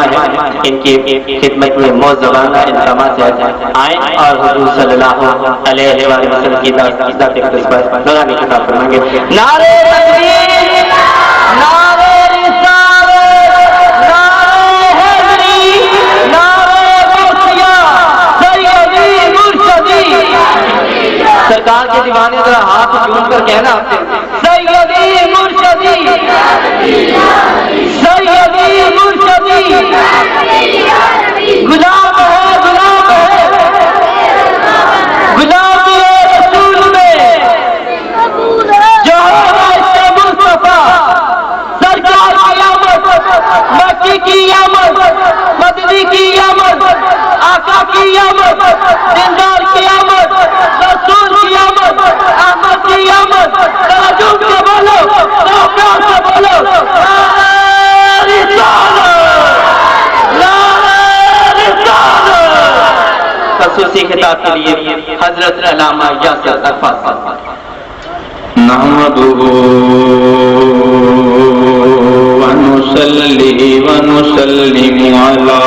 مہمان ہیں، ان کی خدمت میں موت زبانہ التماس ہے آئیں اور حضور صلی اللہ علیہ وآلہ وسلم کی ذات اقدس پر نورانی خطاب فرمائیں گے۔ نعرہ تکبیر، نعرہ رسالت، نعرہ حیدری، نعرہ غوثیہ، سیدی مرشدی۔ سرکار کے دیوانے ذرا ہاتھ جھوم کر کہنا آپ سے سیدی مرشدی، سیدی مرشدی، غلام ہے غلام ہے غلام رسول میں جو ہے مصطفیٰ سرکار کی آمد، مکی کی آمد، مدنی کی آمد، آقا کی آمد، دیندار کی آمد، رسول کی آمد، احمد کی آمد۔ توجہ سے بولو، پیار سے بولو، نعرہ رسالت، نعرہ رسالت۔ خصوصی خطاب کے لیے حضرت علامہ یاسر عرفات صاحب۔ نحمدہ ونصلی ونسلم علی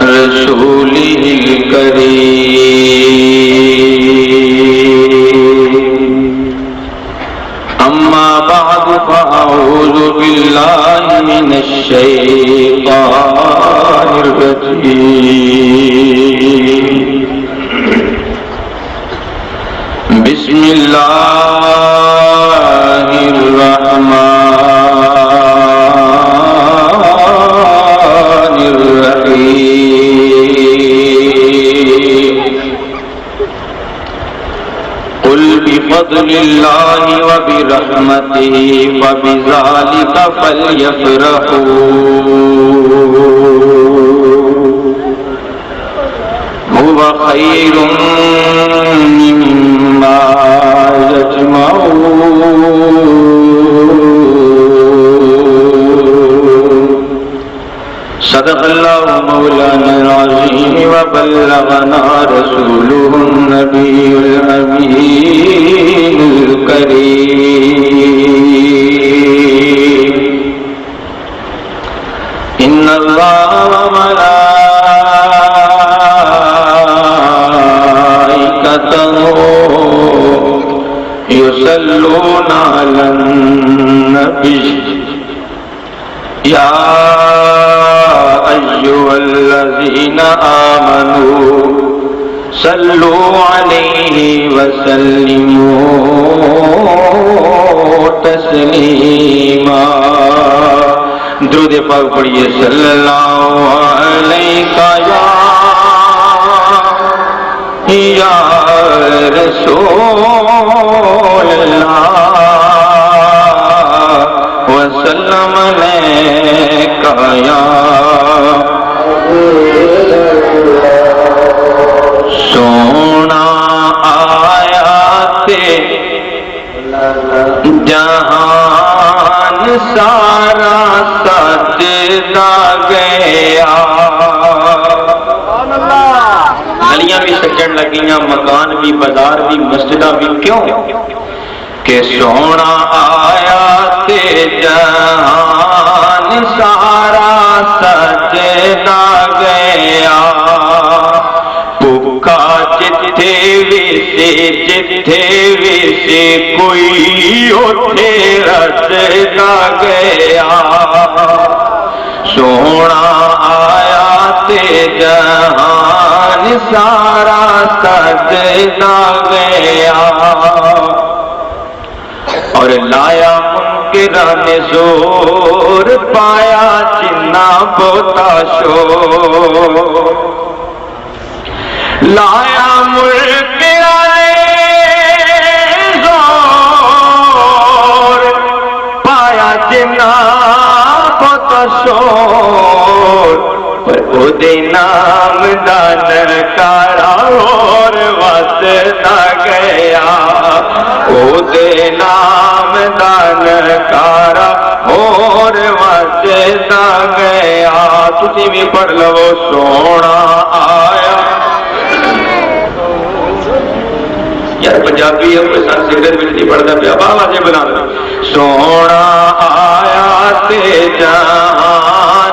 رسولہ الکریم، اما بعد فاعوذ باللہ من الشیطان الرجیم، بسم اللہ الرحمن الرحیم، قل بفضل اللہ وبرحمتہ فبذلک فلیفرحوا هو خیر مما یجمعون، صدق اللہ مولانا العظیم وبلغنا رسوله النبی الامین الکریم، ان اللہ وملائکتہ یصلون علی النبی یا ایھا الذین آمنوا صلوا علیہ وسلموا تسلیما۔ درود پاک پڑھیے، صلی اللہ علیہ یا رسول اللہ وسلم علیکہ یا سونا آیا تے جہان سارا سجدہ گیا۔ گلیاں بھی سجن لگیاں، مکان بھی، بازار بھی، مسجداں بھی، کیوں کہ سونا آیا تے جہان سارا سجدہ گیا۔ بھوکا جتھے ویسے جتھے ویسے کوئی اوتھے رسدا گیا۔ سونا آیا تے جہان سارا سجدہ گیا، اور لایا منکراں نے زور پایا جنا بہتا شور، لایا منکراں نے زور پایا جنا بہتا شور، پر او دے نام دا نکارا اور وسدا گیا۔ او دے نام دا نکارا اور وسدا گیا۔ تسی بھی پڑھ لو، سونا آیا۔ یار پنجابی ہے، کوئی سن سگریٹ بھی نہیں پڑھتا پیا، باوا جی بنا دو۔ سونا آیا تے جہان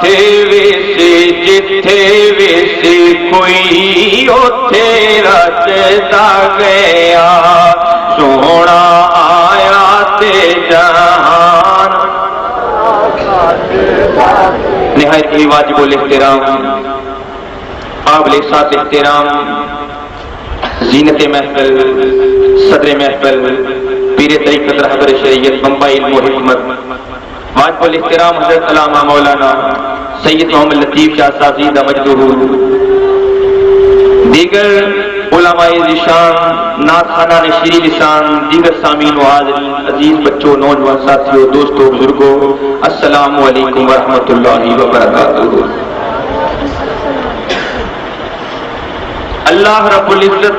ਉੱਥੇ ਵੇਸੇ ਜਿੱਥੇ ਵੇਸੇ ਕੋਈ ਉੱਥੇ ਰਚਦਾ ਗਿਆ ਸੋਹਣਾ ਆਇਆ ਤੇ ਜਹਾਨ نہایت ہی واجب الاحترام قابل سات احترام زینت محفل صدر محفل پیر طریقت رہبر شریعت بمبئی علم و حکمت واجب الاحترام حضرت علامہ مولانا سید محمد لطیف شاہ صاحب زیدہ مجدہ دیگر علماء ذیشان نعت خانہ شیریں لسان دیگر سامعین و حاضرین عزیز بچوں نوجوان ساتھیوں دوستوں بزرگوں السلام علیکم ورحمۃ اللہ وبرکاتہ۔ اللہ رب العزت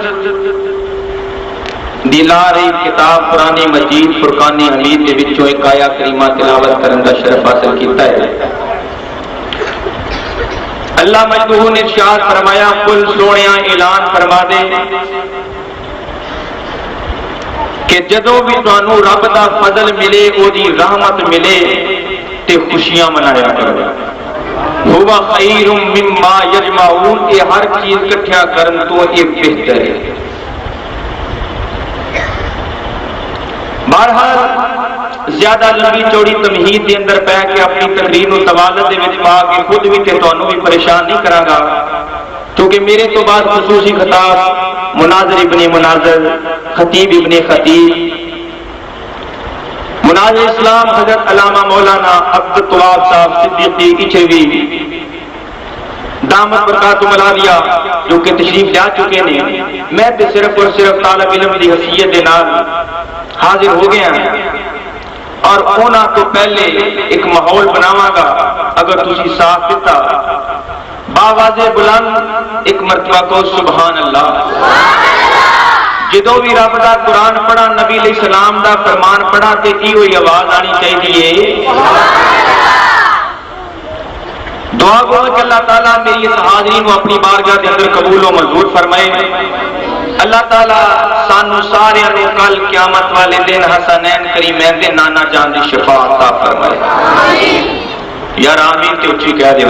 دلا رہی کتاب قرآن مجید فرقان حمید کے وچوں ایک آیا کریمہ تلاوت کرن دا شرف حاصل کیتا ہے۔ اللہ مجدہ نے ارشاد فرمایا کل سونیا اعلان فرما دے کہ جدوں بھی تانوں رب دا فضل ملے او دی رحمت ملے تے خوشیاں منایا کرو ہوا خیر مما یجمعون کہ ہر چیز اکٹھا کرن تو یہ بہتر ہے۔ بہرحال زیادہ لمبی چوڑی تمہید دے اندر پہ کے اپنی تقریر و توالت دے وچ پا کے خود بھی تے تانوں بھی پریشان نہیں کراں گا کیونکہ میرے تو بعد خصوصی خطاب مناظر ابن مناظر خطیب ابن خطیب مناظر اسلام حضرت علامہ مولانا عبد الطواب صاحب صدیقی اچھوی دامت برکاتہ ملالیہ جو کہ تشریف لے چکے ہیں میں تے صرف اور صرف طالب علم دی حیثیت دے نال حاضر ہو گیا اور اونا تو پہلے ایک ماحول بناواں گا اگر تسی ساتھ دیتا باواز بلند ایک مرتبہ کو سبحان اللہ جدوں بھی رب دا قرآن پڑھا نبی علیہ السلام دا فرمان پڑھا تے کی ہوئی آواز آنی چاہیے دعا گو کہ اللہ تعالیٰ میری اس حاضرین کو اپنی بارگاہ کے اندر قبول و منظور فرمائے اللہ تعالیٰ سانو سارے نو کل قیامت والے دن حسنین کریمین دے نانا جان دی شفاعت عطا فرمائے یار آمین تے اچھی کہہ دیو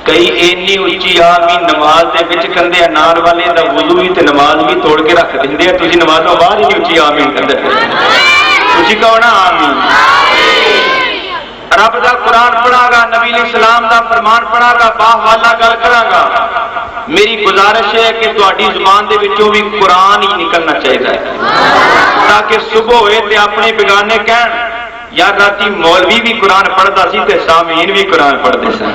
کئی اینی اچھی آمین نماز دے وچ کندے انار والے دا وضو بھی تے نماز بھی توڑ کے رکھ دیندے تسی نماز تو بعد ہی اچھی آمین کندے اچھی کہو نا آمین رب دا قرآن پڑھا گا نبی علیہ السلام دا فرمان پڑھا گا باہ والا گل کرا گا میری گزارش ہے کہ تہاڈی زبان دے وچوں بھی قرآن ہی نکلنا چاہیے تاکہ صبح ہوئے تے اپنے بیگانے کہن یا راتی مولوی بھی قرآن پڑھتا سی تے سامعین بھی قرآن پڑھتے سن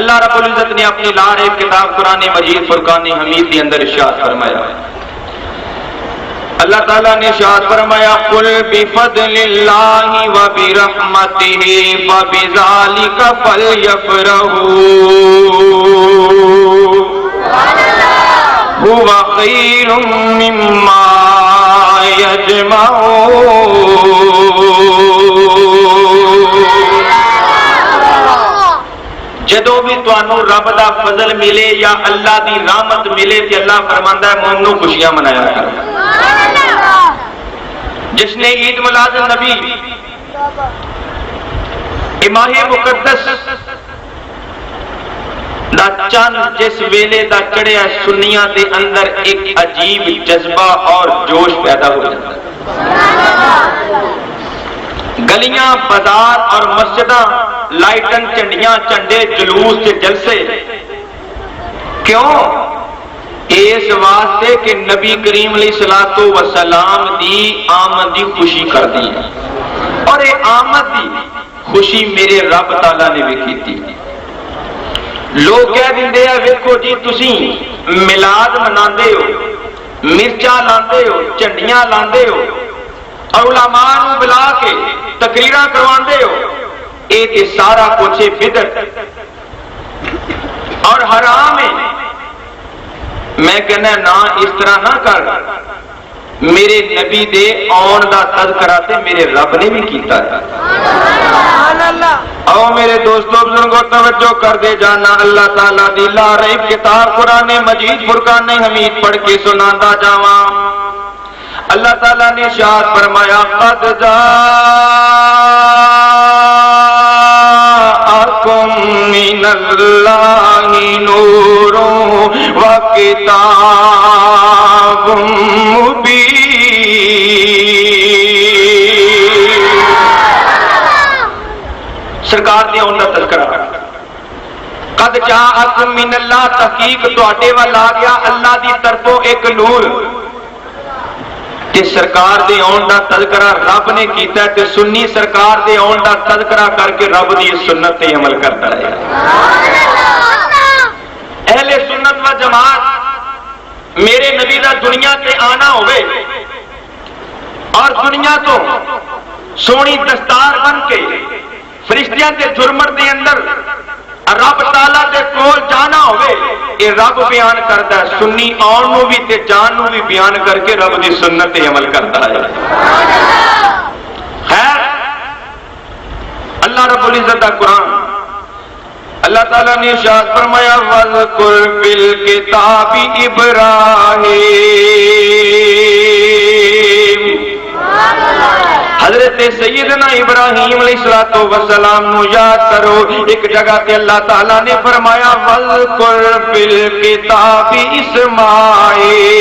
اللہ رب العزت نے اپنی لار ایک کتاب قرآن مجید فرقان حمید کے اندر ارشاد فرمایا اللہ تعالیٰ نے ارشاد فرمایا قل بفضل اللہ وبرحمتہ فبذلک فلیفرحوا هو خیر مما یجمعون جدو بھی تانوں رب دا فضل ملے یا اللہ دی رحمت ملے تے اللہ فرماندا ہے مومنو خوشیاں منایا کرو جس نے عید میلاد النبی ماہ مقدس دا چند جس ویلے دا چڑھیا سنیاں دے اندر ایک عجیب جذبہ اور جوش پیدا ہو جاتا ہے گلیاں بازار اور مسجداں لائٹن چنڈیاں چنڈے جلوس تے جلسے کیوں اس واسطے کہ نبی کریم علیہ الصلوۃ والسلام دی آمد دی خوشی کر دی اور یہ آمد دی خوشی میرے رب تعالیٰ نے بھی کی لوگ کہہ دیندے ہیں ویکھو جی تسی میلاد مناندے ہو مرچاں لاندے ہو چنڈیاں لاندے ہو اور علماء نو بلا کے تقریراں کرواندے ہو اے تے سارا کچھ بدعت اور حرام ہے میں کہنا نا اس طرح نہ کر میرے نبی دے آن دا تذکرہ تے میرے رب نے بھی کیتا ہے او میرے دوستوں بزرگوں توجہ کر دے جانا اللہ تعالیٰ دی لا ریب کتاب قرآن مجید فرقان حمید پڑھ کے سناندا جاواں اللہ تعالیٰ نے ارشاد فرمایا قد جاء اللہ نور و کتاب مبین۔ سرکار دے اون دا تذکرہ قد جاءت من اللہ، تحقیق تواڈے ول آ گیا اللہ دی طرفوں ایک نور۔ تے سرکار دے آن دا تذکرہ رب نے کیتا ہے تے سنی سرکار دے آن دا تذکرہ کر کے رب دی سنت تے عمل کرتا رہے۔ اہل سنت و جماعت میرے نبی دا دنیا تے آنا ہوئے اور دنیا تو سونی دستار بن کے فرشتیاں تے جرمٹ دے اندر رب تعالیٰ دے کول جانا ہوئے، یہ رب بیان کرتا ہے، سنی آن نو بھی تے جان نو بھی بیان کر کے رب دی سنت تے عمل کرتا ہے۔ خیر اللہ رب العزت دا قرآن اللہ تعالیٰ نے ارشاد فرمایا وَاذْكُرْ فِي الْكِتَابِ إِبْرَاہِيمَ، حضرت سیدنا ابراہیم علیہ السلام نو یاد کرو۔ ایک جگہ تے اللہ تعالیٰ نے فرمایا وَاذْكُرْ فِي الْكِتَابِ إِسْمَاعِیل،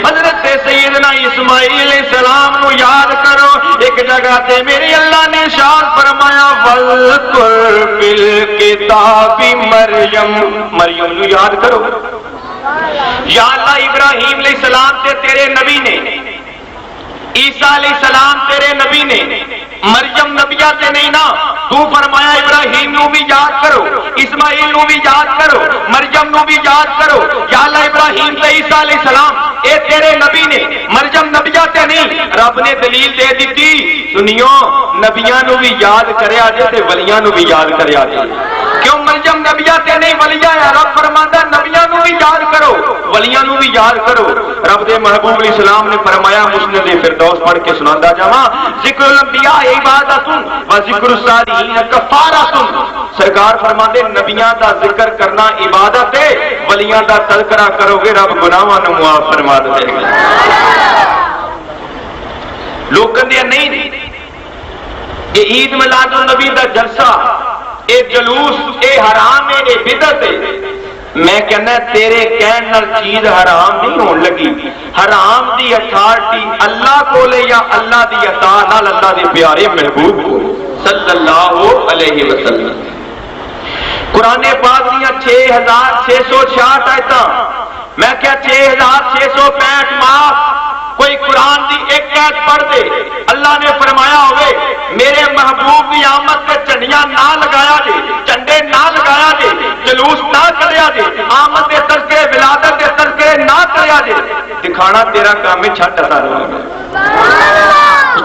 حضرت سیدنا اسماعیل علیہ السلام نو یاد کرو۔ ایک جگہ تے میرے اللہ نے ارشاد فرمایا وَاذْكُرْ فِي الْكِتَابِ مریم، مریم نو یاد کرو۔ یا اللہ ابراہیم علیہ السلام تے تیرے نبی نے، عیسیٰ علیہ السلام تیرے نبی نے، مریم نبیہ تے نہیں نا، تو فرمایا ابراہیم نو بھی یاد کرو، اسماعیل نو بھی یاد کرو، مریم نو بھی یاد کرو۔ یا اللہ ابراہیم تے عیسیٰ علیہ السلام اے تیرے نبی نے، مریم نبیہ تے نہیں۔ رب نے دلیل دے دیتی، سنیو نبیاں نو بھی یاد کریا جے تے ولیاں نو بھی یاد کریا جے۔ کیوں مریم نبیہ تے نہیں ولیاں ہے؟ رب فرماندا نبیاں نو بھی یاد کرو، ولیاں نو بھی یاد کرو۔ رب دے محبوب علیہ السلام نے فرمایا مسند فردوس پڑھ کے سناندا جاواں، ذکر الانبیاء عبادت و ذکر الصالحین کفارۃ۔ سرکار فرماندے نبیاں دا ذکر کرنا عبادت ہے، ولیاں دا تذکرہ کرو گے رب گناہاں نوں معاف فرما دے گا۔ لوگ کہندے نہیں کہ عید میلاد النبی دا جلسہ اے جلوس اے حرام ہے، اے بدعت ہے۔ میں کہنا تیرے کہن نال چیز حرام نہیں ہون لگی، حرام دی اتھارٹی اللہ کولے یا اللہ دی عطا نال اللہ دے پیارے محبوب کو صلی اللہ علیہ وسلم۔ قرآن پاک دیاں 6666 آیتاں، میں کیا 6665 معاف۔ کوئی قرآن دی ایک آیت پڑھ دے، اللہ نے فرمایا ہوئے میرے محبوب کی آمد کے جھنڈیاں نہ لگایا جے، جھنڈے نہ لگایا جے، جلوس نہ کریا جے، آمد کے تذکرے ولادت کے تذکرے نہ کریا جے، دکھانا تیرا کام ہے، چھٹ اتا رہے گا۔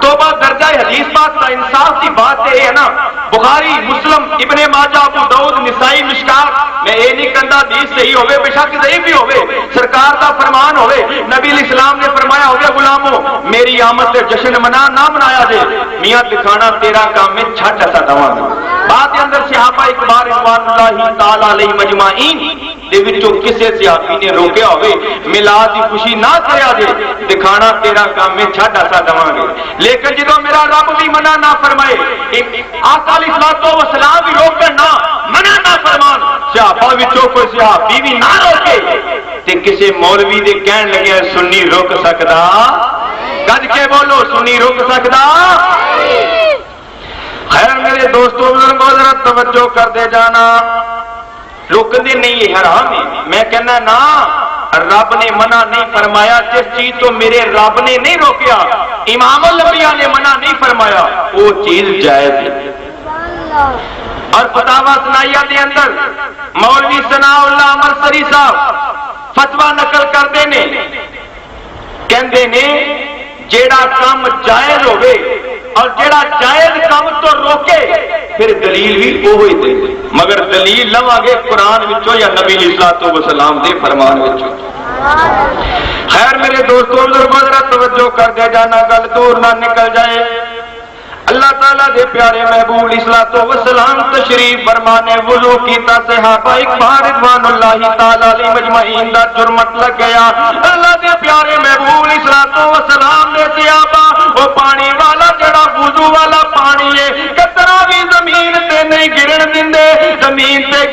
توبہ درجہ حدیث پاک کا انصاف کی بات ہے نا، بخاری مسلم ابن ماجہ ابو داؤد نسائی مشکات، میں یہ نہیں کہندا حدیث صحیح ہوے بے شک ضعیف بھی ہوے، سرکار دا فرمان ہوے، نبی علیہ السلام نے فرمایا ہوگا غلاموں میری آمد سے جشن منا نہ منایا جے، میاں دکھانا تیرا کام ہے، چھٹ ایسا دواں گا۔ بعد کے اندر صحابہ اکبار رضوان اللہ تعالی علیہ مجمعین دے وچوں کسے صحابی نے روکیا ہوئے میلاد کی خوشی نہ کریا جے، دکھانا تیرا کام ہے، چھٹ ایسا دواں گے۔ لیکن جدو میرا رب بھی منع نہ فرمائے، آقا علیہ السلام بھی روکن نہ منع نہ فرمان، صحابہ وچوں کوئی صحابی بھی نہ روکے تے کسے مولوی دے کہن لگے سنی روک سکدا؟ گج کے بولو سنی روک سکدا؟ خیر میرے دوستوں بزرگوں ذرا توجہ کر دے جانا، روکنے نہیں یہ حرام ہے، میں کہنا نا رب نے منع نہیں فرمایا، جس چیز تو میرے رب نے نہیں روکیا، امام الانبیاء نے منع نہیں فرمایا، وہ چیز جائز ہے۔ اور فتاوی ثنائیہ دے اندر مولوی ثناء اللہ مرسری صاحب فتویٰ نقل کرتے نے، کہندے نے جیڑا کام جائز ہوئے اور جیڑا جائز کام تو روکے پھر دلیل بھی وہی دے، مگر دلیل لواں گے قرآن وچوں یا نبی علیہ الصلوۃ والسلام دے فرمان وچوں۔ خیر میرے دوستوں بزرگوں ذرا توجہ کر دے جانا، گل دور نہ نکل جائے۔ اللہ تعالیٰ دے پیارے محبوب علیہ الصلوۃ والسلام تشریف فرمانے وضو کیتا، صحابہ اکبار رضوان اللہ تعالی علیہ مجمعین دا جرمٹ لگ گیا۔ اللہ دے پیارے محبوب علیہ الصلوۃ والسلام نے صحابہ وہ پانی والا جڑا وضو والا پانی ہے کترا بھی زمین تے نہیں گرن دیندے،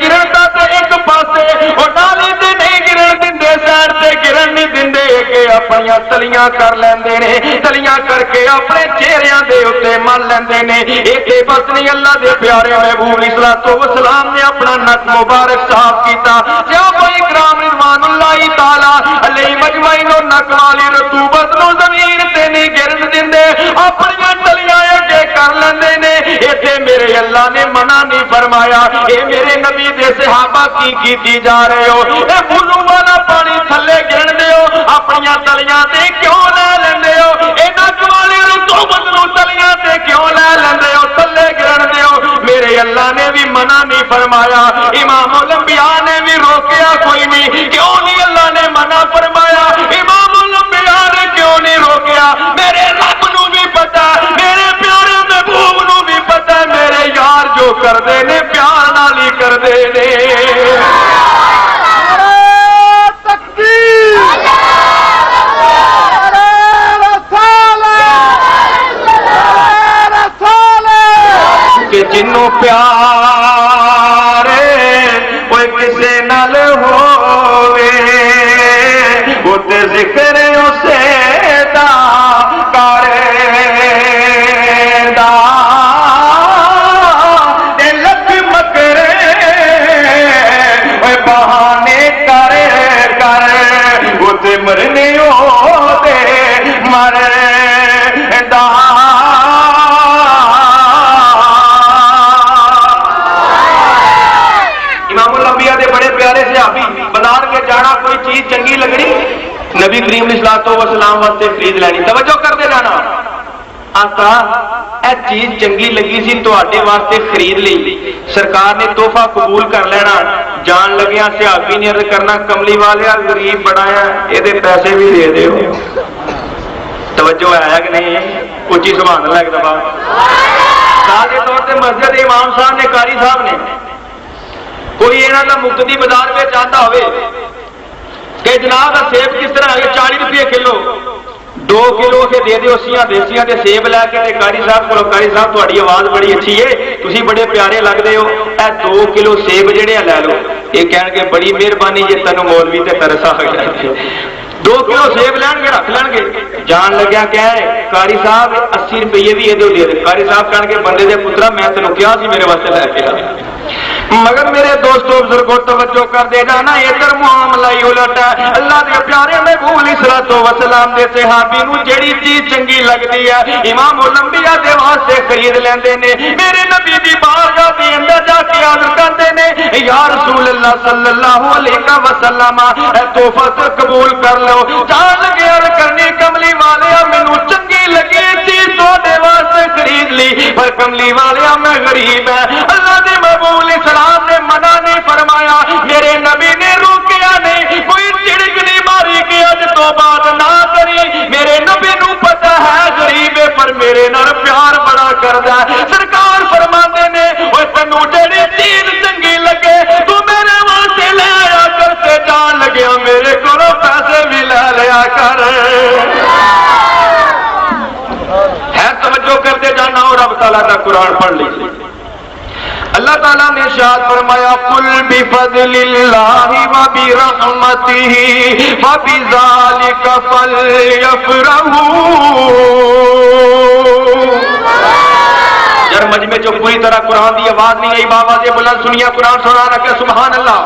گرن دا تے ایک پاسے او نالی تے نہیں گرن دیندے سائڈ تے گرن نہیں دیندے کہ اپنی تلیاں کر لیندے نے تلیاں کر کے اپنے چہریاں دے اوتے مل لیندے نے ایتھے بس نہیں اللہ دے پیارے محبوب علیہ الصلوۃ والسلام نے اپنا نک مبارک صاف کیتا صحابہ کرام رضوان اللہ تعالی علیہ مجمعین نک والی رطوبت نو زمین تے نہیں گرن دیندے اپنی تلیاں اگے کر لیندے نے ایتھے میرے اللہ نے منع نہیں فرمایا اے میرے نبی دے صحابہ کی کیتی جا رہے ہو اے وضو والا پانی تھلے گرن دیو اپنی تلیاں تے کیوں لے لیندے ہو اے نک والی رطوبت نو تلیاں تے کیوں لے لیندے ہو تھلے گرن دیو میرے اللہ نے بھی منع نہیں فرمایا امام الانبیاء نے بھی روکیا کوئی نہیں کیوں نہیں اللہ نے منع فرمایا امام الانبیاء نے کیوں نہیں روکیا میرے رب نو بھی پتا میرے پیارے محبوب نو بھی پتا میرے یار جو کردے نے پیار نال ہی کردے نے کہ جنوں پیار کوئی کسے نال ہووے وہ تے ذکر اسے دا کرے دا تے لکھ مکرے اوے بہانے کرے کرے وہ تے مرنے او دے مرے دا بازار کے جانا کوئی چیز چنگی لگنی نبی کریم علیہ الصلوۃ والسلام واسطے خرید لینی توجہ کرتے جانا آقا اے چیز چنگی لگی سی تواڈے واسطے خرید لی سرکار نے تحفہ قبول کر لینا جان لگیا صحابی نے عرض کرنا کملی والے غریب بڑایا یہ پیسے بھی دے دیو توجہ آیا کہ نہیں اچھی سبحان اللہ ایک دفعہ مثال کے طور پہ مسجد امام صاحب نے قاری صاحب نے کوئی یہاں کا مقتدی بازار میں چاہتا ہوئے کہ جناب سیب کس طرح ہے 40 روپے کلو 2 کلو کے دے دیو دیسیاں دے سیب لے کے قاری صاحب کو قاری صاحب تہاڈی آواز بڑی اچھی ہے تسی بڑے پیارے لگدے ہو اے 2 کلو سیب جڑے لے لو یہ کہن گے بڑی مہربانی جے تینوں مولوی تے ترس آ گیا 2 کلو سیب لین گے رکھ لین گے جان لگیا کیا ہے قاری صاحب 80 روپیے بھی یہ دے دے قاری صاحب کہن گے بندے دے پترا میں تینوں کیا سی میرے واسطے لے کے آ مگر میرے دوستوں بزرگوں توجہ کر دے جانا ادھر معاملہ ہی الٹ ہے اللہ دے پیارے محبوب علیہ الصلوۃ والسلام دے صحابی نو جڑی چیز چنگی لگدی ہے امام الانبیاء دے واسطے خرید لیندے نے میرے نبی دی بارگاہ دے اندر جا کے عرض کردے نے یا رسول اللہ صلی اللہ علیہ وسلم اے تحفہ قبول کر لو جان لگے عرض کرنی کملی والے مینوں چنگی لگی چیز تواڈے واسطے خرید لی پر کملی والے میں غریب ہے اللہ دے محبوب علیہ السلام نے منع نہیں فرمایا میرے نبی نے روکیا نہیں کوئی چڑک نہیں ماری کہ اج تو بعد نہ کری میرے نبی نو پتہ ہے غریب ہے پر میرے نال پیار بڑا کردا ہے سرکار فرماتے نے اوے تینوں جڑی چیز چنگی لگے تو میرے واسطے لے آیا کر تے جان لگیا میرے کولوں پیسے بھی لے لیا کر ہے توجہ کرتے جانا اور رب تعالیٰ کا قرآن پڑھ لیجیے اللہ تعالیٰ نے ارشاد فرمایا قل بفضل اللہ وبرحمتہ فبذلک فلیفرحوا یار مجمع جو پوری طرح قرآن دی آواز نہیں آئی بابا سے بلند سنیا قرآن سنا رکھے سبحان اللہ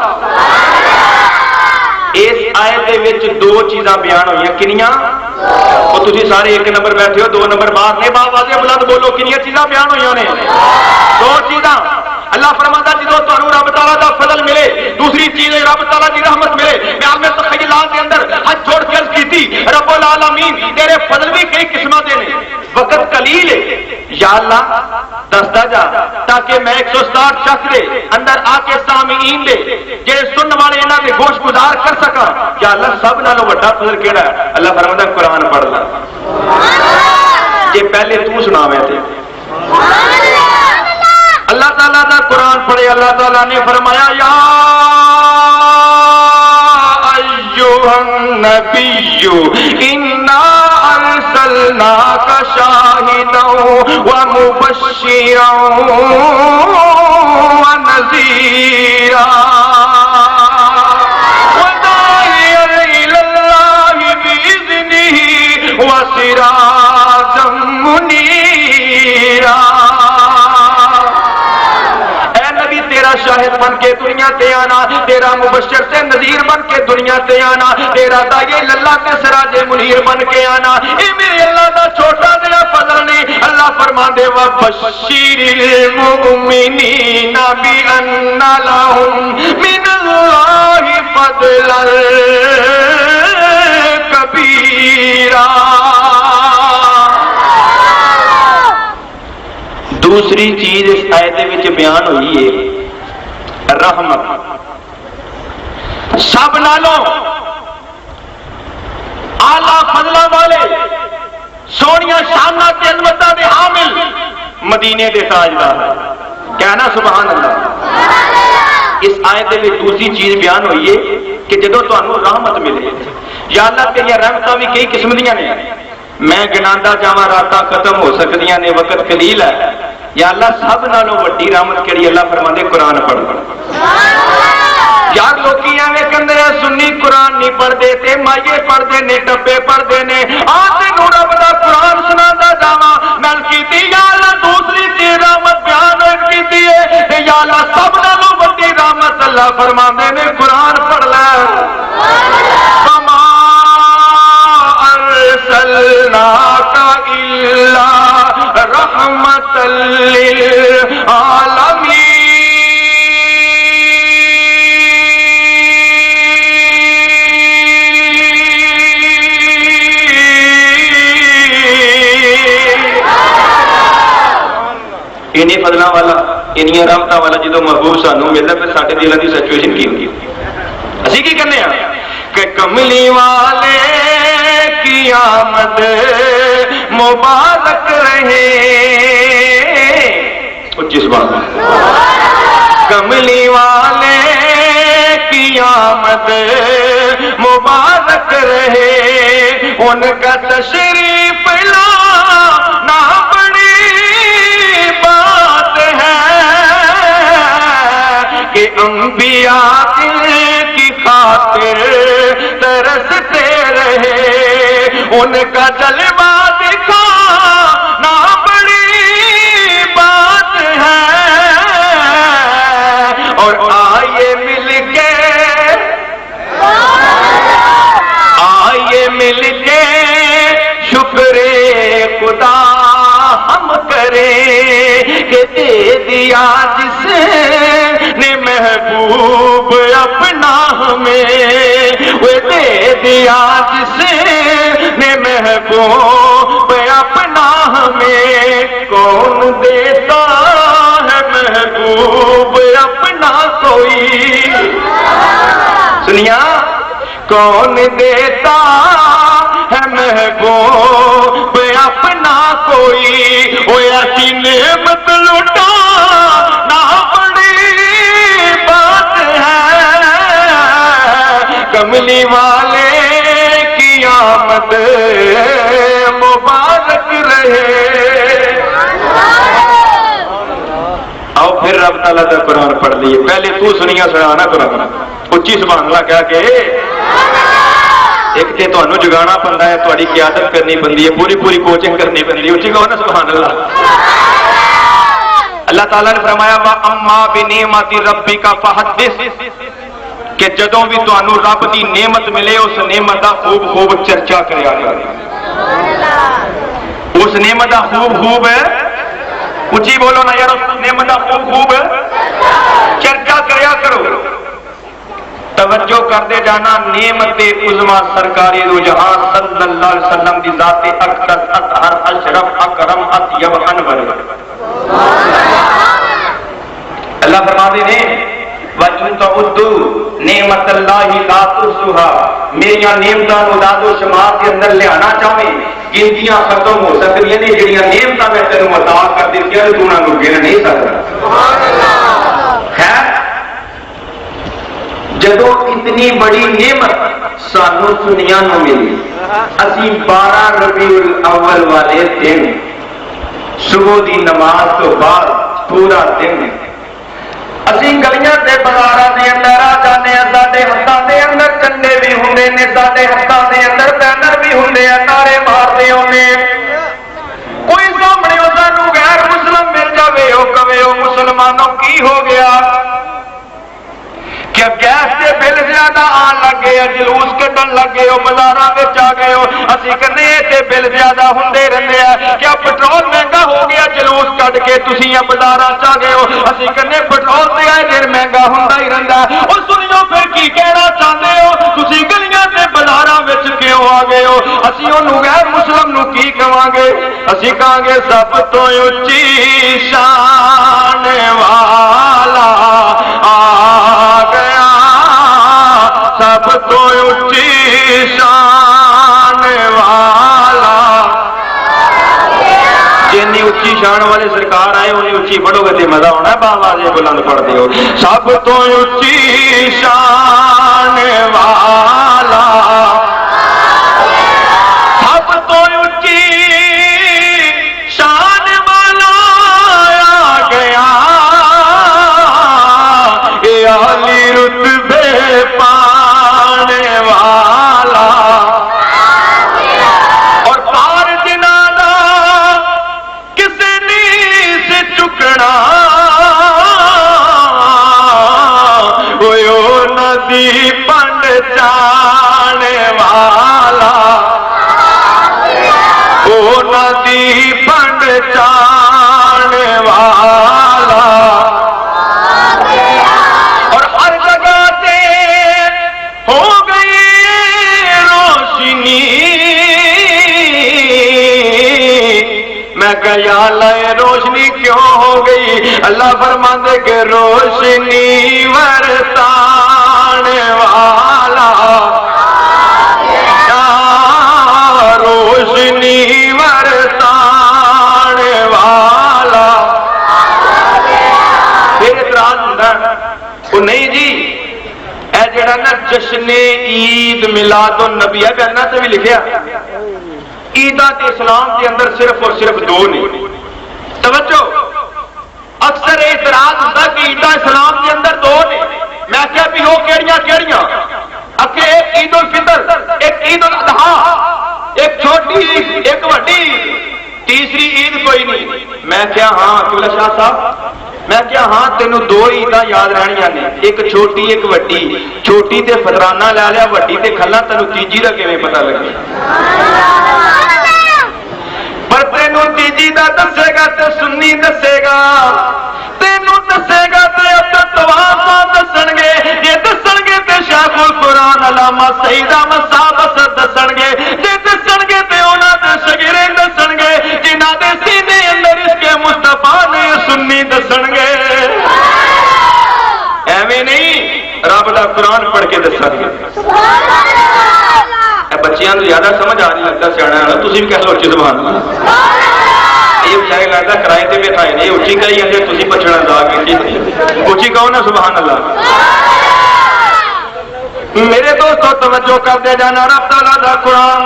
اس آیت دے وچ 2 چیزاں بیان ہوئی کنیاں وہ تسی سارے 1 نمبر بیٹھے ہو 2 نمبر باہر نے بابا سے بلند بولو کنیاں چیزاں بیان ہوئی نے 2 چیزاں اللہ فرماتا جدو تمہیں رب تعالیٰ دا فضل ملے دوسری چیز رب تعالیٰ دی رحمت ملے میں آپ میں تخیلات کے اندر حج چھوڑ کے عرض کی تھی رب العالمین تیرے فضل بھی کئی قسمہ دینے وقت قلیل ہے یا اللہ دستا جا تاکہ میں 167 شخص دے اندر آ کے سامعین دے جڑے سننے والے انہاں دے گوش گزار کر سکا یا اللہ سب نالوں بڑا فضل کیڑا ہے اللہ فرماتا قرآن پڑھ لا یہ پہلے تو سنا میں تھے اللہ تعالیٰ دا قرآن پڑھے اللہ تعالیٰ نے فرمایا یا ایھا النبی انا ارسلناک شاہدا ومبشرا ونذیرا بشيرا وداعيا إلى الله بإذنه وسراجا منيرا. اے نبی تیرا شاہد بن کے دنیا تے آنا، تیرا مبشر تے نذیر بن کے دنیا تے آنا، تیرا داعی اللہ تے سراج منیر بن کے آنا. اے میرے اللہ دا چھوٹا جہا فضل نہیں. اللہ فرماندے وبشر المؤمنین بأن لهم من اللہ فضلا کبیرا. دوسری چیز اس آیت وچ بیان ہوئی ہے رحمت. سب نالوں اعلی فضلہ والے سونیا شاناں تے عظمتاں دے حامل مدینے دے تاجدار. کہنا سبحان اللہ. اس آیت میں دوسری چیز بیان ہوئی ہے کہ جدوں تانوں رحمت ملے، یا اللہ تیری رحمتاں بھی کئی قسم دیاں نے، میں گناندا جاواں راتاں ختم ہو سکدیاں نے، وقت قلیل ہے. یا اللہ سب نالوں وڈی رحمت کیڑی؟ اللہ فرماندے قرآن پڑھ. یار لوکی ایویں کہندے ہیں سنی قرآن نہیں پڑھتے تے مائیے پڑھتے نے، ٹپے پڑھتے نے. تینوں رب دا قرآن سنادا جاواں نال کیتی یا اللہ دوسری چیز رحمت بیان کیتی ہے. یا اللہ سب نالوں وڈی رحمت اللہ فرماندے نے قرآن پڑھ لے. وما ارسلناک الا رحمت للعالمین. انہیں فضلوں والا انہیں رحمتوں والا جدو محبوب سانو ملتا پھر سارے دلوں کی سچویشن کی ہوگی؟ اسی کی کرنے ہیں کہ کملی والے کی آمد مبارک رہے. اچھی زبان. کملی والے کی آمد مبارک رہے، ان کا تشریف لانا بڑی بات ہے کہ انبیاء کی خاطر ترستے رہے، ان کا جلوہ دکھانا بڑی بات ہے. اور آئیے مل کے شکر خدا ہم کریں کہ دے دیا جس نے محبوب اپنا ہمیں، وہ دے دیا جس نے محبوب اپنا ہمیں. کون دیتا ہے محبوب اپنا کوئی؟ سنیا کون دیتا ہے محبوب اپنا کوئی؟ وہ ایسی نعمت لوٹا نہ بڑی بات ہے. کملی والے کی آمد مبارک رہے. آؤ پھر رب تعالیٰ کا قرآن پڑھ لیے. پہلے تو سنیا سنا قرآن اچھی سبحان اللہ کہہ کے. ایک تے تانوں جگانا پڑتا ہے، تہاڈی قیادت کرنی پڑتی ہے، پوری پوری کوچنگ کرنی پڑتی ہے. اچھی کہو نا سبحان اللہ. اللہ تعالیٰ نے فرمایا وَأَمَّا بِنِعْمَتِ رَبِّكَ فَحَدِّثْ، کہ جدوں بھی تانوں رب دی نعمت ملے اس نعمت دا خوب خوب چرچا کریا کرو. اس نعمت دا خوب خوب اچھی بولو نا یار، اس نعمت دا خوب خوب چرچا کریا کرو. توجہ کرتے جانا نعمت عظما سرکاری دو جہاں صلی اللہ علیہ وسلم دی ذات اقدس اطہر اشرف اکرم اطیب انور. اللہ فرماتے ہیں وَإِن تَعُدُّوا نِعْمَتَ اللَّهِ لَا تُحْصُوهَا، میری نعمتاں نو داد و شمار کے اندر لے آنا چاہے گنتیاں ختم ہو سکتی ہیں. جڑیاں نعمتاں میں تینوں عطا کر دتیاں تو انہاں نوں گن نہیں سکتا. خیر جدو اتنی بڑی نعمت سانو سنیا نو ملی، اسی 12 ربیع الاول والے دن صبح دی نماز تو بعد پورا دن ਅਸੀਂ ਗਲੀਆਂ ਤੇ ਬਾਜ਼ਾਰਾਂ ਦੇ ਅੰਦਰ ਆ ਜਾਂਦੇ ਆ, ਸਾਡੇ ਹੱਥਾਂ ਦੇ ਅੰਦਰ ਝੰਡੇ ਵੀ ਹੁੰਦੇ ਨੇ, ਸਾਡੇ ਹੱਥਾਂ ਦੇ ਅੰਦਰ ਬੈਨਰ ਵੀ ਹੁੰਦੇ ਆ, ਨਾਰੇ ਮਾਰਦੇ ਆਉਂਦੇ। ਕੋਈ ਸਾਹਮਣੇ ਸਾਨੂੰ ਗੈਰ ਮੁਸਲਮ ਮਿਲ ਜਾਵੇ, ਉਹ ਕਵੇ ਉਹ ਮੁਸਲਮਾਨੋਂ ਕੀ ਹੋ ਗਿਆ کہ گیس کے بل زیادہ آن لگے، جلوس کٹن لگے ہو، بازاراں وچ آ گئے ہو، اسی کہنے تے بل زیادہ ہوندے رہندے ہیں، کیا پٹرول مہنگا ہو گیا جلوس کٹ کے تسی بازاراں چ آ گئے ہو، اسی کہنے پٹرول تے آئے دن مہنگا ہوندا ہی رہندا ہے۔ او سنیو پھر کی کہنا چاہندے ہو، تسی گلیاں تے بازاراں وچ کیوں آ گئے ہو؟ اسی اونوں غیر مسلم نو کی کہاں گے؟ اسی کہاں گے سب تو اونچی شان والا سب تو اونچی شان والا، جنی اونچی شان والے سرکار آئے انہیں اونچی پڑھو گے تو مزہ ہونا ہے، باواز بلند پڑھتے ہو۔ سب تو اونچی شان والا، سب تو اونچی شان والا آ گیا، اے عالی رتبے پانے والا، اور پار جنانا کسی نہیں سے چکنا، وہ ندی پنڈ جانے والا، وہ ندی پنڈ جانے والا، اور ہر جگہ سے ہو گئی روشنی، میں کہا لائے روشنی کیوں ہو گئی؟ اللہ فرماندے کہ روشنی برسانے والا، روشنی برسانے والا۔ پھر اعتراض ہوتا ہے وہ نہیں جی اے جڑا نا جشن عید میلاد النبی ہے بیانہ سے بھی لکھیا عیداں تے اسلام کے اندر صرف اور صرف دو نے۔ توجہ، اکثر اعتراض ہوتا کہ عیداں اسلام کے اندر دو نے، میں کہا بھی وہ کیڑیاں کیڑیاں؟ اکے ایک عید الفطر، ایک عید الاضحیٰ، ایک چھوٹی عید ایک بڑی، تیسری عید کوئی نہیں۔ میں کیا ہاں قبلہ شاہ صاحب، میں کیا ہاں تینوں دو عیداں یاد رہنیاں نے، ایک چھوٹی ایک وڈی، چھوٹی تے فطرانہ لے لیا، وڈی تے کھلا، تینوں تیجی دا کیویں پتہ لگے؟ پر تینوں تیجی دا دسے گا تے سنی دسے گا، تینوں دسے گا تے اپنا توافا دسن گے، یہ دسن گے تے شیخ القرآن علامہ سید احمد صاحب اسد دسن گے، یہ دسن گے تے انہاں دے شاگرد دسن گے، جنہاں دے سینے اندر اس کے مصطفیٰ نے سنی دسن گے۔ ایویں نہیں رب دا قرآن پڑھ کے دسن گے۔ بچیاں تو زیادہ سمجھ آ نہیں لگتا سیاح والا، تھی بھی کہہ لو اچھی زبان یہ بچارے لگتا کرائے تے بیٹھائے نہیں اچھی کہی جاتے، تھی پچھڑا دا کے اچھی کہو نا سبحان اللہ۔ میرے دوستو توجہ کرتے جانا، رب تعالیٰ دا قرآن،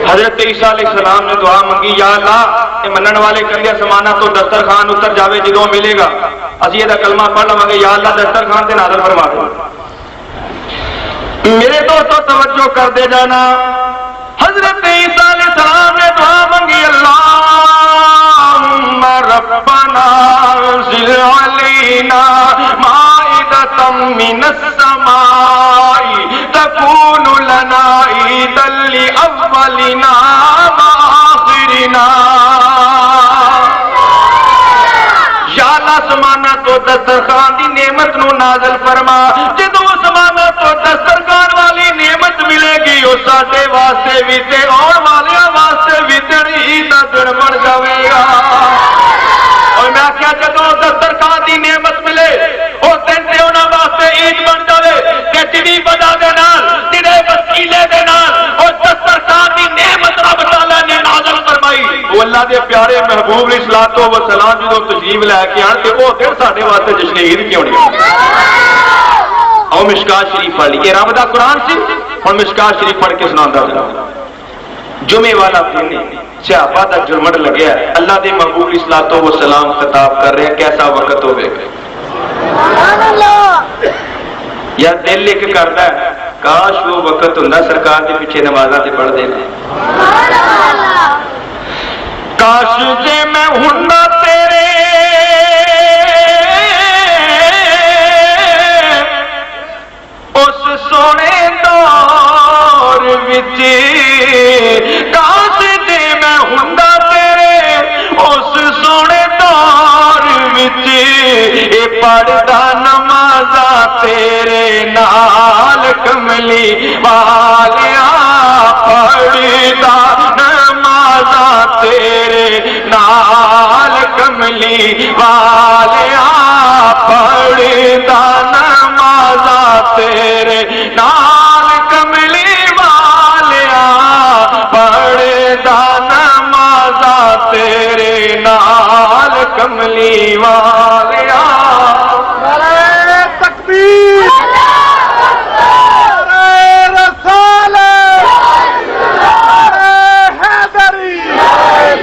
حضرت عیسیٰ علیہ السلام نے دعا منگی، یا اللہ یہ منن والے کریے سمانا تو دسترخوان اتر جاوے جدوں ملے گا، اسی یہ کلمہ پڑھ لواں گے، یا اللہ دسترخوان تے نازل فرما دو۔ میرے دوستو توجہ کرتے جانا، حضرت عیسیٰ علیہ السلام نے دعا منگی، اللہم ربنا انزل علینا مائدۃ من السماء تکون لنا عیدا لأولنا وآخرنا۔ یا اللہ زمانہ تو دسترخوان دی نعمت نو نازل فرما، جدوں زمانہ تو دسترخوان والی نعمت ملے گی وہ ساڈے واسطے بھی تے آن والیاں واسطے بھی عید دا دن بن جاوے گا۔ اور میں کیا جدوں دسترخوان دی نعمت ملے اس دن تے انہاں واسطے عید بن جاوے کہ جڑی وجہ دے نال جڑے وسیلے دے نال او دسترخوان دی نعمت رب تعالی نے نازل فرمائی، وہ اللہ دے پیارے محبوب علیہ الصلوۃ والسلام جدوں تشریف لے کے آن تے وہ دن ساڈے واسطے جشن عید کیوں نہیں؟ اور مشکات شریف والی یہ رب دا قرآن سی، ہوں مشکات شریف پڑھ کے سنا دیا۔ جمعے والا دن صحابہ دا جرمٹ لگیا ہے، اللہ دے محبوب صلوات و سلام خطاب کر رہے ہیں، کیسا وقت ہوئے گا یا دل ایک کرتا ہے کاش وہ وقت ہوتا سرکار کے پیچھے نمازاں تے پڑھ دینا، کاش جے میں ہوندا تیرے اس سونے دور وچ، کاش جے میں ہوندا تیرے اس سونے دور وچ، اے پڑھدا نمازاں تیرے نال کملی والیاں، پڑھدا نمازاں تیرے نال کملی والیاں، پڑھدا نمازاں تیرے نال کملی والیاں، پڑھدا نمازاں تیرے نال کملی والیاں۔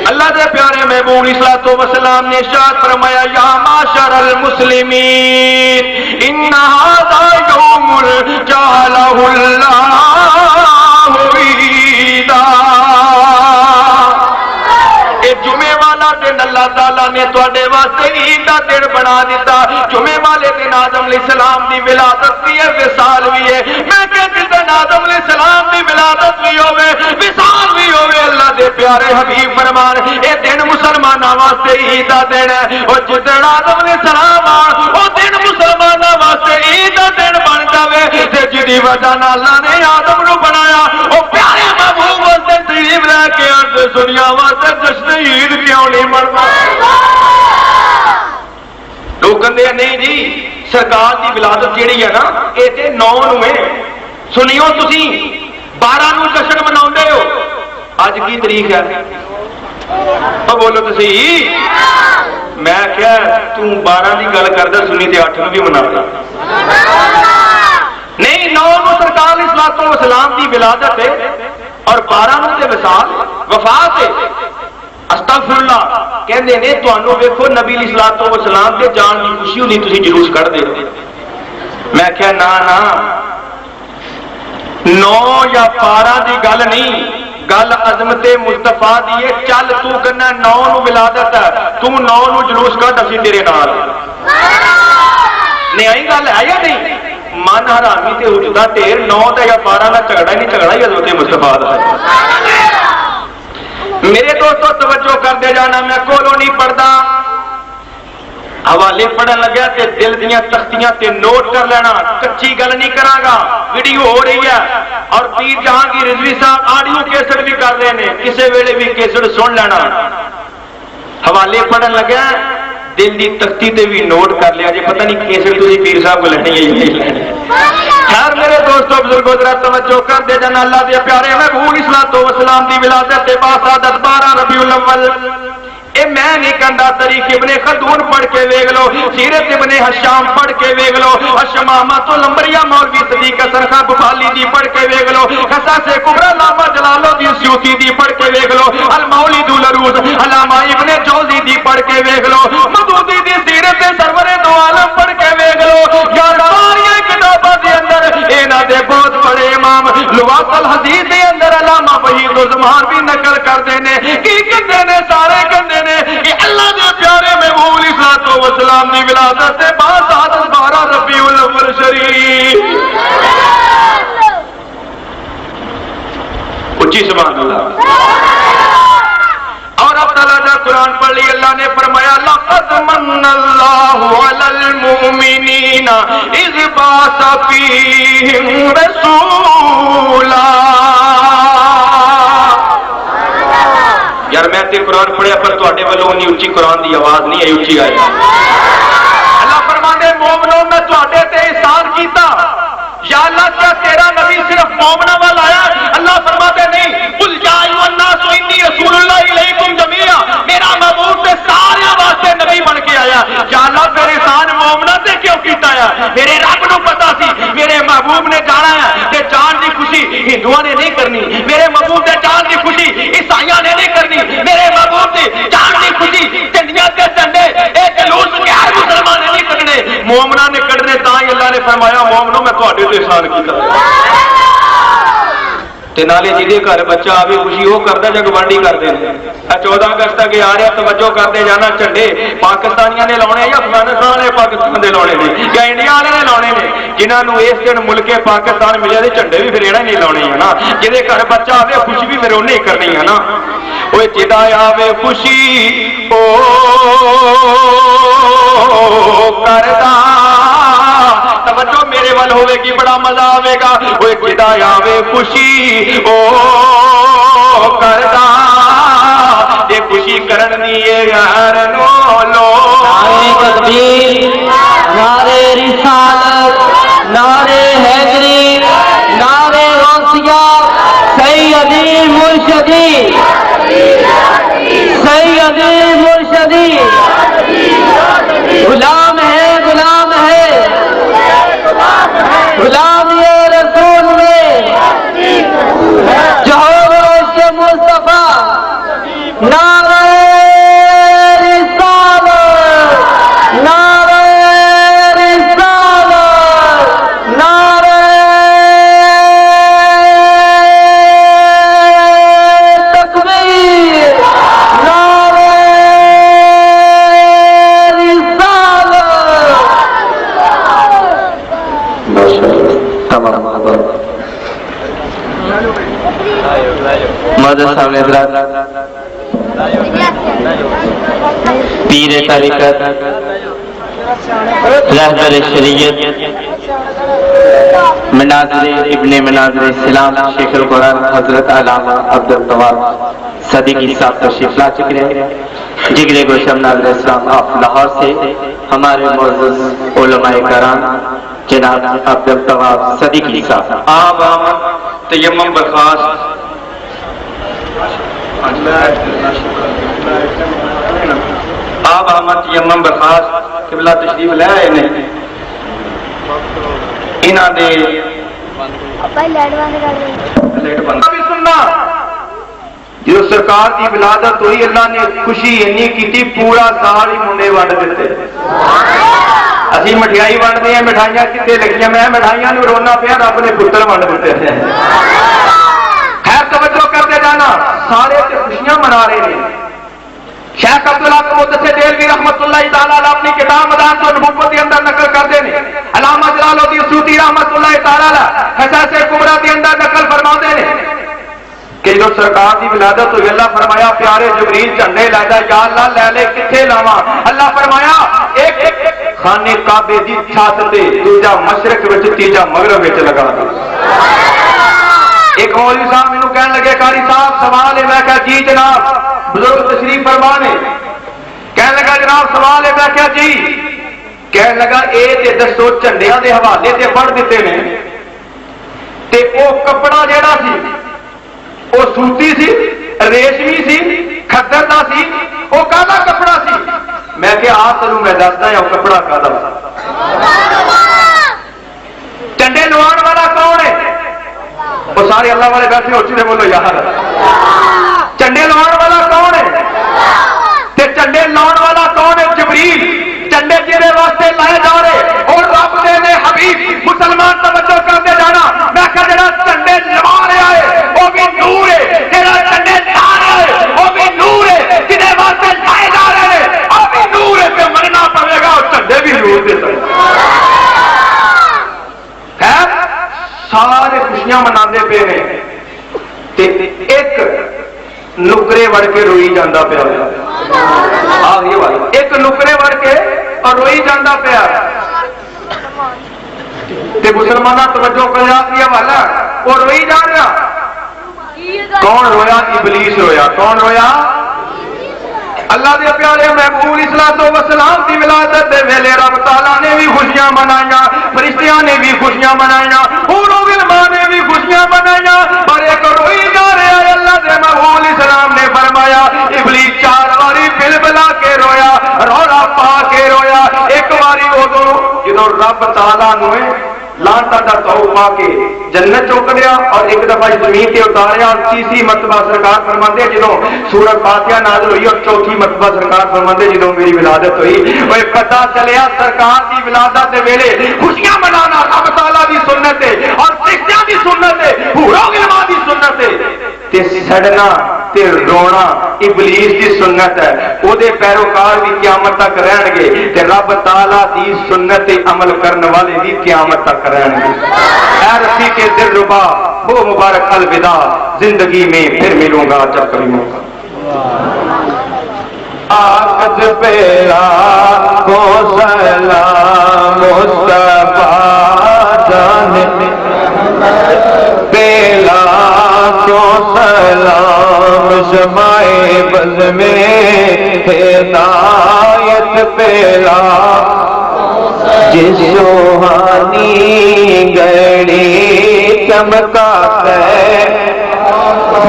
اللہ دے پیارے محبوب صلوات و سلام نے ارشاد فرمایا یا معاشر المسلمین ان ھذا یوم جعلہ اللہ عیدا، اے جمعے والا دن اللہ تعالیٰ نے تواڈے واسطے عید دا دن بنا دیتا۔ جمعے والے دن آدم علیہ السلام دی ولادت بھی ہے، وصال بھی ہے۔ میں کہ جس دن آدم علیہ السلام دی ولادت بھی ہوے، وصال بھی ہوے، اللہ دے پیارے حبیب فرمان اے دن مسلماناں واسطے عید دا دن ہے۔ اور جس دن آدم علیہ السلام آن او دن مسلماناں واسطے عید دا دن بن جاوے، تے جدی وجہ نال اللہ نے آدم نو بنایا او پیارے محبوب واسطے تشریف لے کے آن تے دنیا واسطے جشن عید کیوں نہیں مناتا؟ لوگ کہتے ہیں نہیں جی سرکار کی ولادت جیڑی ہے نا یہ تے 9 نو ہے، سنیو تسی 12 نو جشن مناؤندے ہو، اج کی تاریخ ہے؟ او بولو تسی، میں کہیا تو 12 دی گل کردا سنی تے 8 نو بھی منا لے، نہیں 9 نو سرکار علیہ الصلوۃ والسلام دی ولادت ہے اور 12 نو تے وصال وفات ہے۔ استغفر اللہ کہندے نے تانوں ویکھو نبی علیہ الصلوۃ والسلام دے جان دی خوشی ہونی تسی جلوس کر دے، میں کہیا نا نا 9 یا 12 دی گل نہیں، گل عظمت مصطفیٰ دی ہے۔ چل تو کہنا 9 نو ولادت ہے، تو 9 نو جلوس کر اسی تیرے نال، نیائی گل ہے یا نہیں؟ من حرامی تے حجدا ٹھیر 9 تے یا 12 دا جھگڑا ہی نہیں، جھگڑا ہی عظمت مصطفیٰ دا ہے۔ میرے دوستو توجہ کر دے جانا، میں کولوں نہیں پڑھدا، حوالے پڑھن لگیا تے دل دیاں تختیاں تے نوٹ کر لینا، کچی گل نہیں کراں گا، ویڈیو ہو رہی ہے اور پیر جہانگیر رضوی صاحب آڈیو کیسٹ بھی کر رہے ہیں، کسے ویلے بھی کیسٹ سن لینا۔ حوالے پڑھن لگیا دل دی تختی تے بھی نوٹ کر لیا جی، پتہ نہیں کیسٹ تسی پیر صاحب کو لینی ہے یا نہیں لینی۔ خیر میرے دوستو بزرگو ذرا توجہ کر دے جانا، اللہ دے پیارے محبوب صلوات و سلام دی ولادت تے باسعادت 12 ربیع الاول، اے میں نہیں کہندا تاریخ ابن خلدون پڑھ کے ویکھ لو، سیرت ابن حشام پڑھ کے ویکھ لو، الشمامۃ الانبریاء مولوی صدیق حسن خان بخاری دی پڑھ کے ویکھ لو، قصص کبریٰ علامہ جلال الدین سیوطی دی پڑھ کے ویکھ لو، المولد العروض علامہ ابن جوزی دی پڑھ کے ویکھ لو، مودودی دی سیرت سرور دو عالم پڑھ کے ویکھ لو، یا ساری کتاباں دے اندر انہاں دے بہت بڑے امام لواط الحدیث دے اندر علامہ وحید الزمان بھی نقل کردے نے، کی کہندے نے سارے کہندے کہ اللہ دے پیارے محبوب علیہ الصلوۃ والسلام دی ولادت سے باسعادت 12 ربیع الاول شریف۔ اچھی سبحان اللہ۔ اور اب تعالیٰ جا قرآن پڑھ لی، اللہ نے فرمایا لقد من اللہ علی المؤمنین اذ بعث فیہم رسولا۔ یار میں تے قرآن پڑھیا پر تواڈے والوں انی اچھی قرآن دی آواز نہیں آئی، اچھی آئی۔ اللہ فرماندے مومنو میں تواڈے تے احسان کیتا، یا اللہ کیا تیرا نبی صرف مومنوں وال آیا؟ اللہ فرماتے نہیں، قل یا ایھا الناس انی رسول اللہ الیکم جمیعا، میرا محبوب تے سارے واسطے نبی بن کے آیا۔ یا اللہ پھر احسان مومنوں تے کیوں کیتا ہے؟ میرے رب نو پتا سی میرے محبوب نے جانا ہے تے جان دی خوشی ہندوؤں نے نہیں کرنی، میرے محبوب دے جان دی خوشی مومنا نے کڈنے تا ہی اللہ نے فرمایا مومنو میں تواڈے تے احسان کیتا تے نالے جہدے گھر بچہ آوے خوشی وہ کردا جا گوانڈی کردے ہیں 14 اگست تک آ رہا توجہ کرتے جانا جھنڈے پاکستانیاں نے لاؤنے یا افغانستان والے پاکستان دے لاؤنے نے یا انڈیا والے نے لاؤنے نے جنہاں نوں اس دن ملک پاکستان ملے تے جھنڈے بھی پھر انہاں نہیں لاؤنے ہے نا جہدے گھر بچہ آوے خوشی بھی پھر انہیں کرنی ہے نا اوے جدا آوے خوشی او کردا توجہ میرے ول ہوے گی بڑا مزہ آئے گا اوے جدا آوے خوشی او کردا تے خوشی کرن دی یار نو لو نعرے تکبیر نعرے رسالت نعرے حیدری نعرے غوثیہ سیدی مرشدی سیدی مرشدی غلام ہے غلام ہے غلام یہ رسول میں جو روش مصطفیٰ نعرہ رسالت نعرہ رسالت نعرہ تکبیر نعرہ مدد صاحب حضرات پیر طریقت رہبر شریعت مناظر ابن مناظر اسلام شیخ القرآن حضرت علامہ عبدالتواب صدیقی صاحب تشریف لا چکے ہیں جگرے گوشم ناظر اسلام آف لاہور سے ہمارے معزز علماء کرام جناب عبدالتواب صدیقی صاحب آپ آمد تیمم برخاست آپ احمد تیمم برخاست قبلہ تشریف لے آئے نے انہاں دے بھی سننا جو سرکار کی ولادت ہوئی اللہ نے خوشی اینی کی پورا سال ہی منڈے ونڈ دیتے اسی مٹھائی ونڈتے ہیں مٹھائیاں کتنے لگیاں میں مٹھائیاں نو رونا پیا رب نے پتر ونڈ دیتے ہیں خیر توجہ کرتے جانا سارے خوشیاں منا رہے ہیں شیخ عبداللہ قدس دہلوی رحمت اللہ تعالی علیہ اپنی کتاب مدارج النبوت کے اندر نقل کرتے ہیں علامہ جلال الدین سیوطی رحمت اللہ تعالی علیہ حصص کبریٰ کے اندر نقل فرماتے ہیں کہ جو سرکار کی ولادت ہوئی اللہ فرمایا پیارے جبریل جھنڈے لے جا یا اللہ لے لے کتنے لاواں اللہ فرمایا ایک خانے کعبے دی چھت تے دوجا مشرق وچ تیجا مغرب وچ لگا دے ایک مولوی صاحب مینوں کہنے لگے قاری صاحب سوال ہے میں کہا جی جناب بزرگ تشریف فرما نے کہنے لگا جناب سوال ہے میں کہا جی کہنے لگا اے تے دسو جھنڈیاں دے حوالے تے پڑھ دیتے نے تے او کپڑا جیڑا سی او سوتی سی ریشمی سی کھدر دا سی او کالا کپڑا سی میں کہ آ تینوں میں دسدا ہاں کپڑا کالا جھنڈے لوان والا کون ہے وہ سارے اللہ والے بیٹھے اچھی سے بولو یار جھنڈے لاؤن والا کون ہے تے جھنڈے لاؤن والا کون ہے جبریل جھنڈے جہے واسطے لائے جا رہے اور رب دے نے حبیب مسلمان توجہ کرتے جانا میں کہ جڑا جھنڈے لوا رہا ہے وہ بھی نور ہے جڑا جھنڈے لا رہا ہے وہ بھی نور ہے جہے واسطے لائے جا رہے ہیں وہ بھی نور ہے تے مرنا پڑے گا اور جھنڈے بھی نور دے خیر سارے خوشیاں مناندے پے نے تے ایک نکرے وڑ کے روئی جاندہ پیا ایک نکرے وڑ کے اور روئی جاندہ پیا تے مسلمانہ توجہ کر جاتی حوالہ وہ روئی جا رہا کون رویا ابلیس رویا کون رویا اللہ دے پیارے محبوب الصلوۃ والسلام کی ولادت دے ویلے رب تعالیٰ نے بھی خوشیاں منائیاں فرشتیاں نے بھی خوشیاں منائیاں حور و غلمان نے بھی خوشیاں منائیاں پر ایک روئی جا رہا ہے اللہ دے محبوب السلام نے فرمایا ابلیس 4 باری بل بلا کے رویا رولا پا کے رویا ایک باری ادو جدو رب تعالیٰ نے لانتا دا تو پا کے جنت چوک دیا اور ایک دفعہ زمین تے اتاریا اور تیسری مرتبہ سرکار فرماندے جدوں سورۃ فاتحہ نازل ہوئی اور چوتھی مرتبہ سرکار فرماندے جدوں میری ولادت ہوئی وہ پتہ چلیا سرکار دی ولادت دے ویلے خوشیاں منانا رب تعالیٰ دی سنت ہے اور فرشتیاں دی سنت ہے حوروں غلمان دی سنت ہے تے سڑنا تے رونا ابلیس دی سنت ہے او دے پیروکار بھی قیامت تک رہن گے تے رب تعالیٰ دی سنت عمل کرنے والے بھی قیامت تک رہن گے اے رفیق دل ربا ہو مبارک الوداع زندگی میں پھر ملوں گا جب کبھی موقع آقد پیرا کو سلام مصطفیٰ جان پیلا کو سلام شمع بز میں ہدایت پیلا جس روحانی گڑی چمکا ہے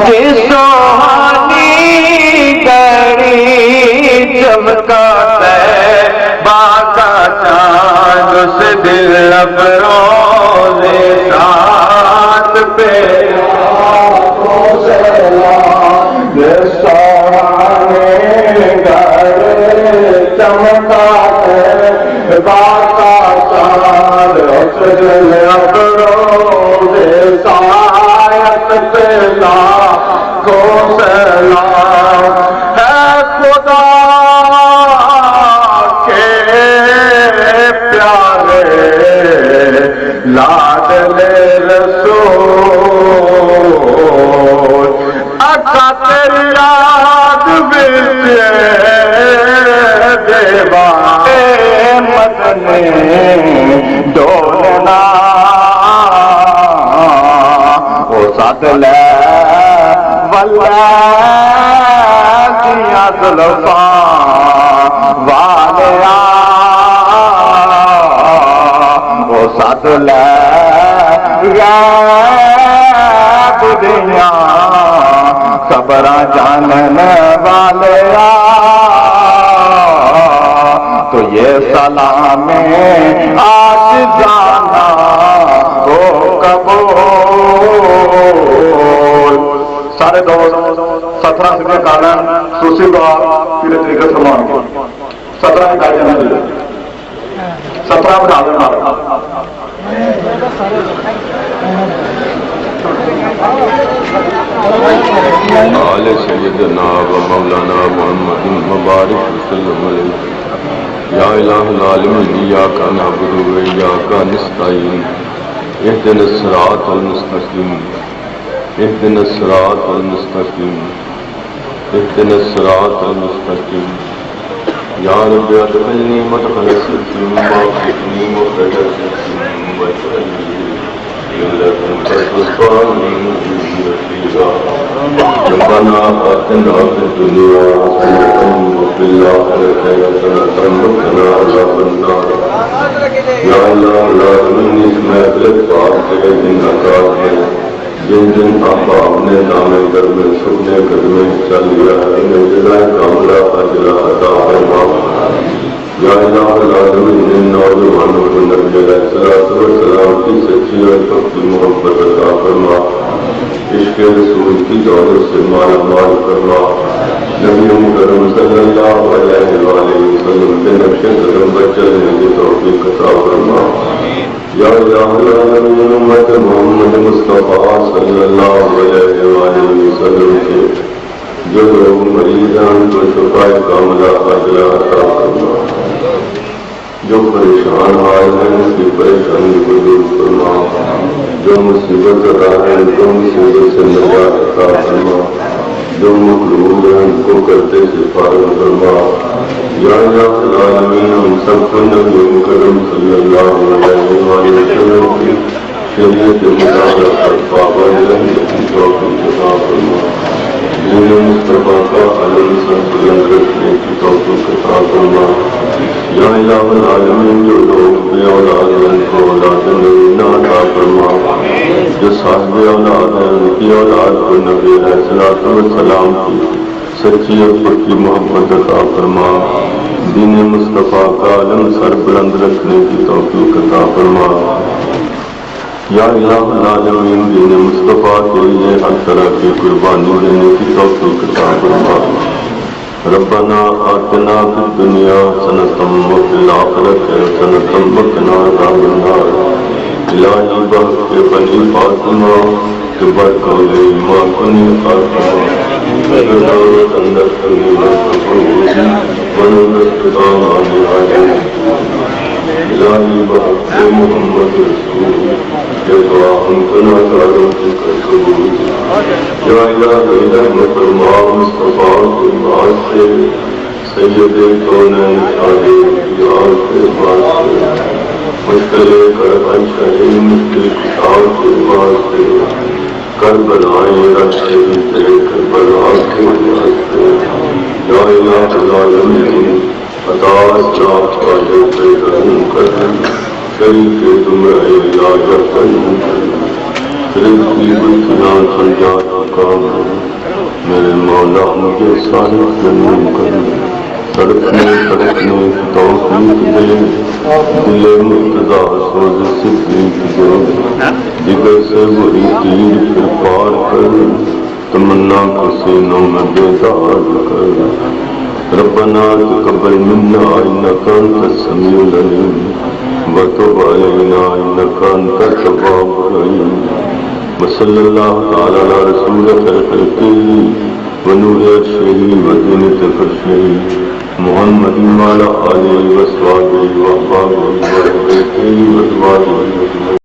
جس روحانی گڑی چمکا ہے باقا چاند اس دل ابروز ساتھ پہ جس روحانی گڑی چمکا ہے باقا چاند اس دل ابروز ساتھ پہ کو سلام ہے خدا کے پیارے لاڈلے رسول اکا تیری یاد بچ دیوا مدن ڈولنا وہ ساتھ لے دیا زلفا والیا وہ ساتھ لے دنیا خبر جانن والیا تو یہ سلام آج جانا وہ قبول سارے دوست 17 سے کارن سوسی دعا پھر طریقے سے مان کے 17 میں کہا جانا دے 17 میں حاضر مارا آل سیدنا و مولانا محمد مبارک وسلم علیہ یا الہ العالمین ایاک نعبد و ایاک نستعین اهدنا الصراط المستقیم اهدنا الصراط المستقیم اهدنا الصراط المستقیم یا رب ادخلنی مدخل الصدق واخرجنی مخرج الصدق واجعلنی لدنك سلطانا نصيرا ربنا آتنا في الدنيا حسنة وفي الآخرة حسنة وقنا عذاب النار یا اللہ العالمین اس محفل پاک سے جن افراد ہیں جن آقا اپنے نام گھر میں سکنے قدمے چل لیا انہیں جزائے کاملہ اجرا عطا فرما یا الہ العالمین جن نوجوانوں کو نبی علیہ السلام کی سچی اور پکی محبت عطا فرما عشق رسول کی دولت سے مالا مال فرما نبی کرم صلی اللہ علیہ وآلہ وسلم کے نقش قدم پر چلنے کی توفیق عطا فرما یا الہ العالمین امت محمد مصطفیٰ صلی اللہ علیہ وآلہ وسلم کے جو لوگ مریض ہیں ان کو شفاء کاملہ عاجلہ عطا فرما جو پریشان حال ہیں ان کی پریشانی کو دور فرما جو مصیبت زدہ ہیں جو مصیبت سے نجات عطا فرما جو مقلوب ہیں ان کو کرتے سے فارغ فرما یا الہ العالمین ہم سب کو نبی کرم صلی اللہ علیہ وسلم کی شریعت مطابق پر پابند رہنے کی توفیق عطا فرما دین مصطفیٰ کا علم سر بلند رکھنے کی توفیق عطا فرما یا الہ العالمین جو لوگ بے اولاد ہیں ان کو اولاد نبینا عطا فرما جو صاحب اولاد ہیں ان کی اولاد کو نبی علیہ السلام کی سچی اور پکی محبت عطا فرما دین مصطفیٰ کا علم سر بلند رکھنے کی توفیق عطا فرما یا الہ العالمین دین مصطفیٰ کے لیے ہر طرح کی قربانی دینے کی توفیق عطا فرما ربنا آتنا فی الدنیا حسنۃ وفی الآخرۃ حسنۃ وقنا عذاب النار الہی بخش کے بنی فاطمہ کے برکول ایمان کنی خاتمہ دولت اندر کنی نصفہ ونورت آمانی آئین الہی بخش کے محمد رسول کے دعا ہم کنا کاروں کی کر قبول یا الہی رحمت فرما مصطفیٰ کے بعد سے سید کونین شاہد دیار کے بعد سے مشکل کربن شہید مشکل کتاب کے واسطے کربلائیں رکھے تیرے کربلا کے واسطے یا الہ العالمین عطا اسراف کا جو پیغام کر شریف تمہیں علاج کروں شریف کی بلکیاں سمجھا چکا میرے مولا مجھے صالح جنم کر سڑکنے توفیق دے دل مرتضی سوز صدیق دے جگر سے وہی تیر پھر پار کر تمنا کو سینوں میں بیدار کر ربنا تقبل منا انک انت السمیع العلیم وتب علینا انک انت التواب الرحیم وصلی اللہ تعالی علی رسول خلقہ ونور عرشہ وزینۃ فرشہ محمد وعلی آلہ وصحبہ وأصحابہ وذریتہ وأزواجہ